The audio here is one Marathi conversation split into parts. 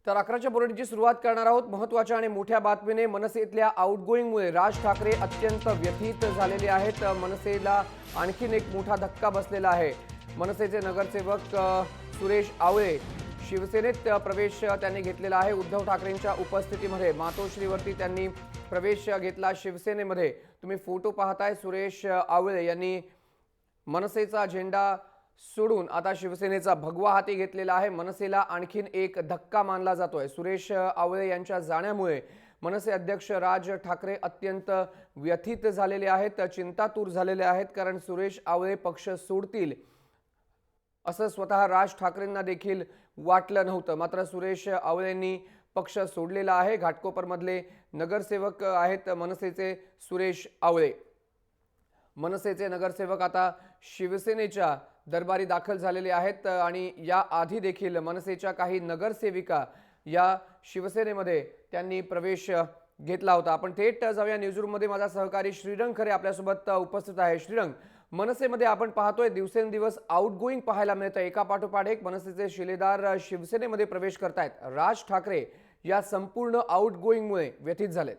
तर 11च्या बुलेटिनची सुरुवात करणार आहोत महत्त्वाच्या आणि मोठ्या बातमीने। मनसेतल्या आउटगोईंगमुळे राज ठाकरे अत्यंत व्यथित झालेले आहेत। मनसेला आणखीन एक मोठा धक्का बसलेला आहे। मनसेचे नगरसेवक सुरेश आवळे शिवसेनेत प्रवेश त्यांनी घेतलेला आहे। उद्धव ठाकरेंच्या उपस्थितीमध्ये मातोश्रीवरती त्यांनी प्रवेश घेतला शिवसेनेमध्ये। तुम्ही फोटो पाहताय, सुरेश आवळे यांनी मनसेचा झेंडा सोडून आता शिवसेनेचा भगवा हाती घेतलेला आहे। मनसेला आणखीन एक धक्का मानला जातोय। सुरेश आवळे यांच्या जाण्यामुळे मनसे अध्यक्ष राज ठाकरे अत्यंत व्यथित झालेले आहेत, चिंतातूर झालेले आहेत, कारण सुरेश आवळे पक्ष सोडतील असं स्वतः राज ठाकरेंना देखील वाटलं नव्हतं। मात्र सुरेश आवळेंनी पक्ष सोडलेला आहे। घाटकोपरमधले नगरसेवक आहेत मनसेचे सुरेश आवळे। मनसेचे नगरसेवक आता शिवसेनेच्या दरबारी दाखल झालेले आहेत आणि या आधी देखील मनसेच्या काही नगरसेविका या शिवसेनेमध्ये त्यांनी प्रवेश घेतला होता। आपण थेट जाऊया न्यूजरूम मध्ये। माझा सहकारी श्रीरंग खरे आपल्यासोबत उपस्थित आहे। श्रीरंग, मनसेमध्ये आपण पाहतोय दिवसेंदिवस आउटगोईंग पाहायला मिळतं, एका पाठोपाठ एक मनसेचे शिलेदार शिवसेनेमध्ये प्रवेश करतायत। राज ठाकरे या संपूर्ण आउटगोईंगमुळे व्यथित झालेत।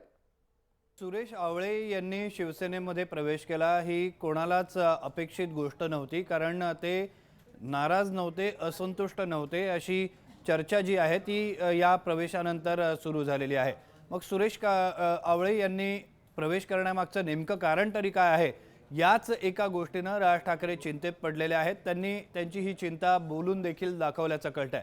सुरेश आवळे यांनी शिवसेनेमध्ये प्रवेश केला ही कोणालाच अपेक्षित गोष्ट नव्हती, कारण ते नाराज नव्हते, असंतुष्ट नव्हते अशी चर्चा जी आहे ती या प्रवेशानंतर सुरू झालेली आहे। मग सुरेश आवळे यांनी प्रवेश करण्यामागचं नेमकं कारण तरी काय आहे, याच एका गोष्टीनं राज ठाकरे चिंतेत पडलेले आहेत। त्यांनी त्यांची ही चिंता बोलून देखील दाखवल्याचं कळतंय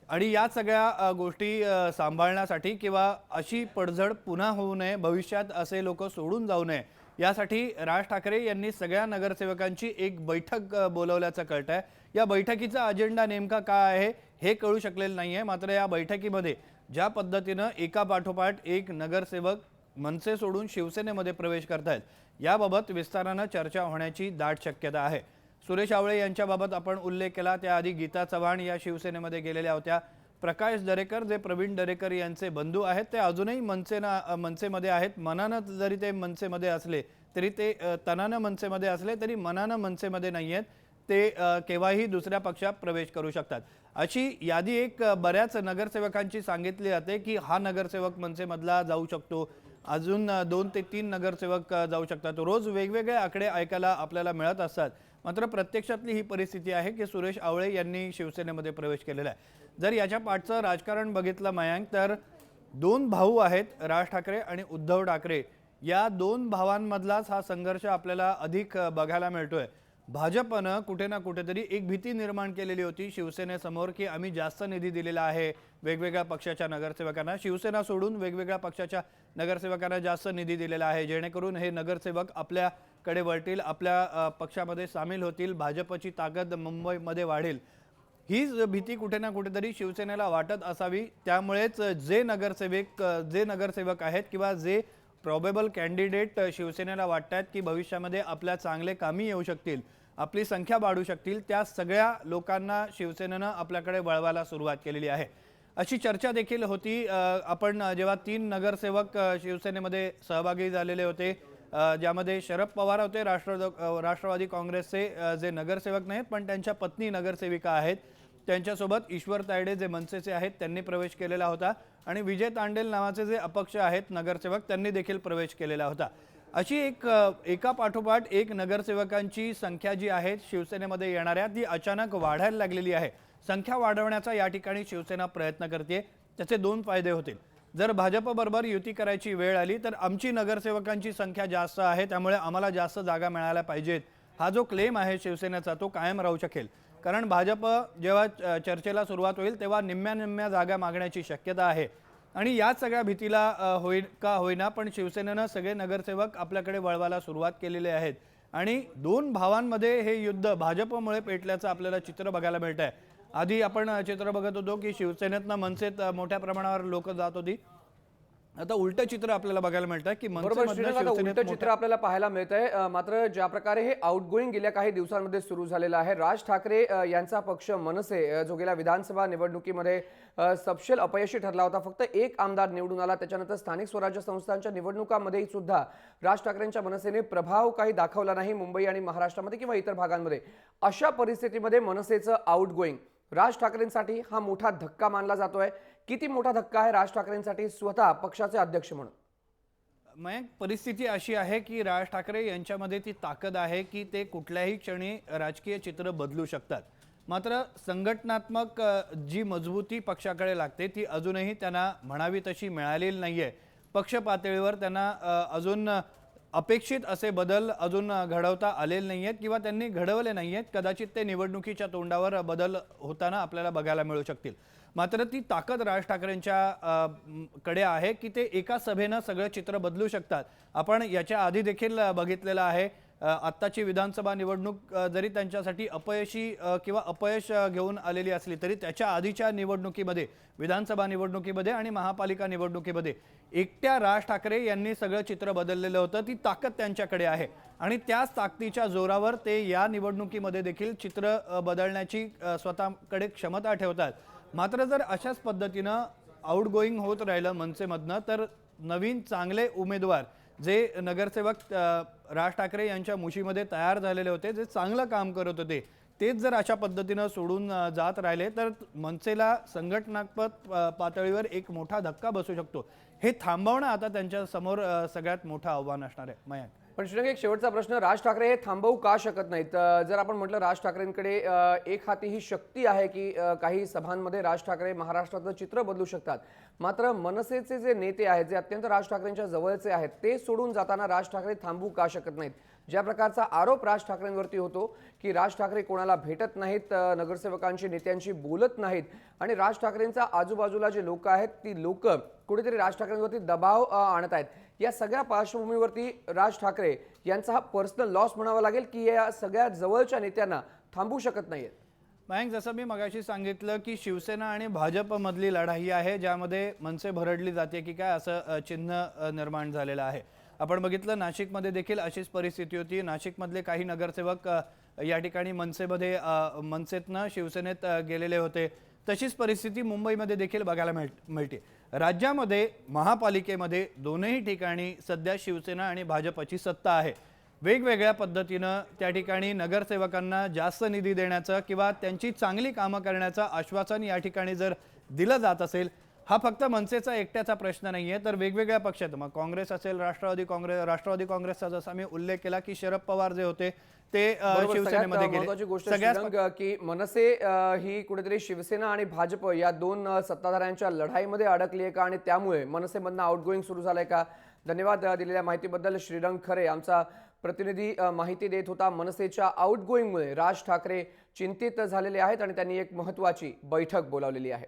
आणि या सगळ्या गोष्टी सांभाळण्यासाठी किंवा अशी पडझड पुन्हा होऊ नये, भविष्यात असे लोक सोडून जाऊ नये, यासाठी राज ठाकरे यांनी सगळ्या नगरसेवकांची एक बैठक बोलवल्याचं कळतंय। या बैठकीचा अजेंडा नेमका काय आहे हे कळू शकलेलं नाहीये। मात्र या बैठकीमध्ये ज्या पद्धतीनं एका पाठोपाठ एक नगरसेवक मनसे सोडून शिवसेनेमध्ये प्रवेश करतायत, याबाबत विस्तारानं चर्चा होण्याची दाट शक्यता आहे। सुरेश आवळे यांच्याबाबत आपण उल्लेख केला, त्याआधी गीता चव्हाण या शिवसेनेमध्ये गेलेल्या होत्या। प्रकाश दरेकर जे प्रवीण दरेकर यांचे बंधू आहेत ते अजूनही मनसेमध्ये आहेत। मनानं जरी ते मनसेमध्ये असले तरी ते तनानं मनसेमध्ये असले तरी मनानं मनसेमध्ये नाही आहेत। ते केव्हाही दुसऱ्या पक्षात प्रवेश करू शकतात अशी यादी एक बऱ्याच नगरसेवकांची सांगितली जाते की हा नगरसेवक मनसेमधला जाऊ शकतो, अजून 2 ते 3 नगरसेवक जाऊ शकतात। रोज वेगवेगळे आकडे ऐकायला आपल्याला मिळत असतात। मात्र प्रत्यक्षातली ही परिस्थिती आहे की सुरेश आवळे यांनी शिवसेनेमध्ये प्रवेश केलेला आहे। जर याच्या पाठचं राजकारण बघितलं मयांक, तर 2 भाऊ आहेत, राज ठाकरे आणि उद्धव ठाकरे। या 2 भावांमधलाच हा संघर्ष आपल्याला अधिक बघायला मिळतोय। भाजपनं कुठे ना कुठेतरी एक भीती निर्माण केलेली होती शिवसेनेसमोर की आम्ही जास्त निधी दिलेला आहे वेगवेगळ्या पक्षाच्या नगरसेवकांना, शिवसेना सोडून वेगवेगळ्या पक्षाच्या नगरसेवकांना जास्त निधी दिलेला आहे, जेणेकरून हे नगरसेवक आपल्याकडे वळतील, आपल्या पक्षामध्ये सामील होतील, भाजपची ताकद मुंबईमध्ये वाढेल, हीच भीती कुठे ना कुठेतरी शिवसेनेला वाटत असावी। त्यामुळेच जे नगरसेवक आहेत किंवा जे प्रॉबेबल कॅन्डिडेट शिवसेनेला वाटतात की भविष्यामध्ये आपल्या चांगले कामी येऊ शकतील, आपली संख्या वाढू शकतील, त्या सगळ्या लोकांना शिवसेनेनं आपल्याकडे वळवायला सुरुवात केलेली आहे अशी चर्चा देखील होती। आपण जेव्हा 3 नगरसेवक शिवसेनेमध्ये सहभागी झालेले होते, ज्यामध्ये शरद पवार होते राष्ट्रवादी काँग्रेसचे, जे नगरसेवक नाहीत पण त्यांच्या पत्नी नगरसेविका आहेत, त्यांच्यासोबत ईश्वर तायडे जे मनसेचे आहेत त्यांनी प्रवेश केलेला होता आणि विजय तांडेल नावाचे जे अपक्ष आहेत नगरसेवक त्यांनी देखील प्रवेश केलेला होता। अशी एका पाठोपाठ एक नगरसेवकांची संख्या जी आहे शिवसेनेमध्ये येणाऱ्या ती अचानक वाढायला लागलेली आहे। संख्या वाढवण्याचा या ठिकाणी शिवसेना प्रयत्न करते। त्याचे 2 फायदे होतील। जर भाजपबरोबर युती करायची वेळ आली तर आमची नगरसेवकांची संख्या जास्त आहे, त्यामुळे आम्हाला जास्त जागा मिळायला पाहिजेत, हा जो क्लेम आहे शिवसेनेचा तो कायम राहू शकेल। कारण भाजप जेव्हा चर्चेला सुरुवात होईल तेव्हा निम्म्या जागा मागण्याची शक्यता आहे आणि या सगळ्या भीतीला होईना पण शिवसेनेनं सगळे नगरसेवक आपल्याकडे वळवायला सुरुवात केलेली आहेत आणि 2 भावांमध्ये हे युद्ध भाजपमुळे पेटल्याचं आपल्याला चित्र बघायला मिळतंय। आधी आपण चित्र बघत होतो की शिवसेनेतनं मनसेत मोठ्या प्रमाणावर लोक जात होती, आता उलटं चित्र आपल्याला बघायला मिळतं की उलटं चित्र आपल्याला पाहायला मिळतंय। मात्र ज्या प्रकारे हे आउटगोईंग गेल्या काही दिवसांमध्ये सुरू झालेलं आहे, राज ठाकरे यांचा पक्ष मनसे जो गेल्या विधानसभा निवडणुकीमध्ये सपशेल अपयशी ठरला होता, फक्त 1 आमदार निवडून आला, त्याच्यानंतर स्थानिक स्वराज्य संस्थांच्या निवडणुकांमध्ये सुद्धा राज ठाकरेंच्या मनसेने प्रभाव काही दाखवला नाही मुंबई आणि महाराष्ट्रामध्ये किंवा इतर भागांमध्ये। अशा परिस्थितीमध्ये मनसेचं आउटगोईंग राज ठाकरेंसाठी हा मोठा धक्का मानला जातोय, किती मोठा धक्का आहे राज ठाकरेंसाठी स्वतः पक्षाचे अध्यक्ष म्हणून? मयंक, परिस्थिती अशी आहे की राज ठाकरे यांच्यामध्ये ती ताकद आहे की ते कुठल्याही क्षणी राजकीय चित्र बदलू शकतात. मात्र संघटनात्मक जी मजबूती पक्षाकडे लागते ती अजूनही त्यांना म्हणावी तशी मिळालेली नाहीये. पक्ष पातळीवर त्यांना अजून अपेक्षित असे बदल अजून घडवता आलेले नाहीयेत किंवा त्यांनी घडवले नाहीयेत. कदाचित ते निवडणुकीच्या तोंडावर बदल होताना आपल्याला बघायला मिळू शकतील. मात्र ती ताकद राज ठाकरेंच्या कडे आहे की ते एका सभेनं सगळं चित्र बदलू शकतात. आपण याच्या आधी देखील बघितलेलं आहे. आत्ताची विधानसभा निवडणूक जरी त्यांच्यासाठी अपयशी किंवा अपयश घेऊन आलेली असली तरी त्याच्या आधीच्या निवडणुकीमध्ये, विधानसभा निवडणुकीमध्ये आणि महापालिका निवडणुकीमध्ये एकट्या राज ठाकरे यांनी सगळं चित्र बदललेलं होतं. ती ताकद त्यांच्याकडे आहे आणि त्याच ताकदीच्या जोरावर ते या निवडणुकीमध्ये देखील चित्र बदलण्याची स्वतःकडे क्षमता ठेवतात. मात्र जर अशाच पद्धतीनं आउटगोईंग होत राहिलं मनसेमधनं तर नवीन चांगले उमेदवार जे नगरसेवक राज ठाकरे यांच्या मुशीमध्ये तयार झालेले होते, जे चांगलं काम करत होते, तेच जर अशा पद्धतीनं सोडून जात राहिले तर मनसेला संघटनात्मक पातळीवर एक मोठा धक्का बसू शकतो. हे थांबवणं आता त्यांच्या समोर सगळ्यात मोठं आव्हान असणार आहे. मयंक, पण श्रीरंग, एक शेवटचा प्रश्न, राज ठाकरे हे थांबवू का शकत नाहीत? जर आपण म्हटलं राज ठाकरेंकडे एक हाती ही शक्ती आहे की काही सभांमध्ये राज ठाकरे महाराष्ट्राचं चित्र बदलू शकतात, मात्र मनसेचे जे नेते आहेत, जे अत्यंत राज ठाकरेंच्या जवळचे आहेत, ते सोडून जाताना राज ठाकरे थांबवू का शकत नाहीत? ज्या प्रकारचा आरोप राज ठाकरेंवरती होतो की राज ठाकरे कोणाला भेटत नाहीत, नगरसेवकांशी नेत्यांशी बोलत नाहीत आणि राज ठाकरेंच्या आजूबाजूला जे लोक आहेत ती लोक कुठेतरी राज ठाकरेंवरती दबाव आणत आहेत, या सगळ्या पार्श्वभूमीवरती राज ठाकरे यांचा हा पर्सनल लॉस म्हणावा लागेल की या सगळ्या जवळच्या नेत्यांना थांबवू शकत नाहीत? मयंक, जसं मी मगाशी सांगितलं की शिवसेना आणि भाजपमधली लढाई आहे ज्यामध्ये मनसे भरडली जाते की काय असं चिन्ह निर्माण झालेलं आहे. आपण बघितलं नाशिकमध्ये देखील अशीच परिस्थिती होती. नाशिकमधले काही नगरसेवक या ठिकाणी मनसेतनं शिवसेनेत गेलेले होते. तशीच परिस्थिती मुंबईमध्ये देखील बघायला मिळते. राज्यामध्ये महापालिकेमध्ये दोनही ठिकाणी सध्या शिवसेना आणि भाजपची सत्ता आहे. वेगवेगळ्या पद्धतीनं त्या ठिकाणी नगरसेवकांना जास्त निधी देण्याचं किंवा त्यांची चांगली कामं करण्याचं आश्वासन या ठिकाणी जर दिलं जात असेल, हा फक्त मनसेचा एकट्याचा प्रश्न नाहीये, तर वेगवेगळ्या पक्षात, मग काँग्रेस असेल, राष्ट्रवादी काँग्रेसचा जसा मी उल्लेख केला की शरद पवार जे होते ते शिवसेनेमध्ये गेले. महत्त्वाची गोष्ट श्रीरंग की मनसे ही कुठेतरी शिवसेना आणि भाजप या दोन सत्ताधाऱ्यांच्या लढाईमध्ये अडकली आहे का आणि त्यामुळे मनसेमधनं आउटगोईंग सुरू झालंय का? धन्यवाद दिलेल्या माहितीबद्दल श्रीरंग खरे, आमचा प्रतिनिधी माहिती देत होता. मनसेच्या आउटगोईंगमुळे राज ठाकरे चिंतित झालेले आहेत आणि त्यांनी एक महत्त्वाची बैठक बोलावलेली आहे.